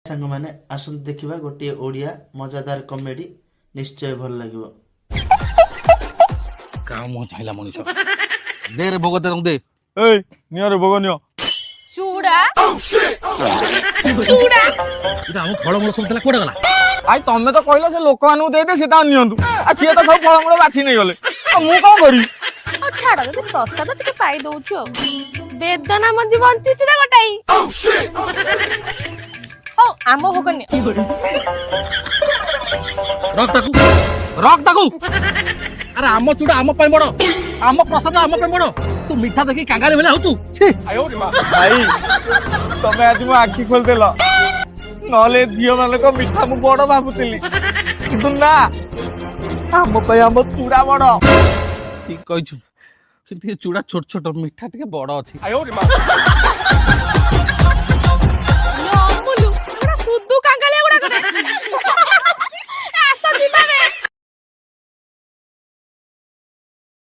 सांग माने आसंत देखिबा गोटे ओडिया मजादार कॉमेडी निश्चय भल लागिबो। का मो चाइला मनुष्य दे रे भोग दे दे ए नियो रे भोग नियो चूड़ा चूड़ा इटा हम फळमूल सब तला कोडा गला आई तमे तो कहलो से लोक मानु दे दे सेता नियंतु आ सिए तो सब फळमूल बाछि नै गले मु कोन करी छाड़ दे प्रसाद टिके पाई दउछु वेदना मंजी बंची छि ना गोटाई ओ आमो भोगन्य रख ताकू अरे आम चूड़ा आम पे बड़ आम प्रसाद आम पे बड़ तू मीठा देखि कांगाली भेला होतु छी भाई तमे आज मो आखी खोल देलो नले जियो माने को मीठा मु बड़ भाबुतिली किंतु ना आम पे आम चूड़ा बड़ ठीक कहछु किंतु ये चूड़ा छोट छोट मीठा टिके बड़ अछि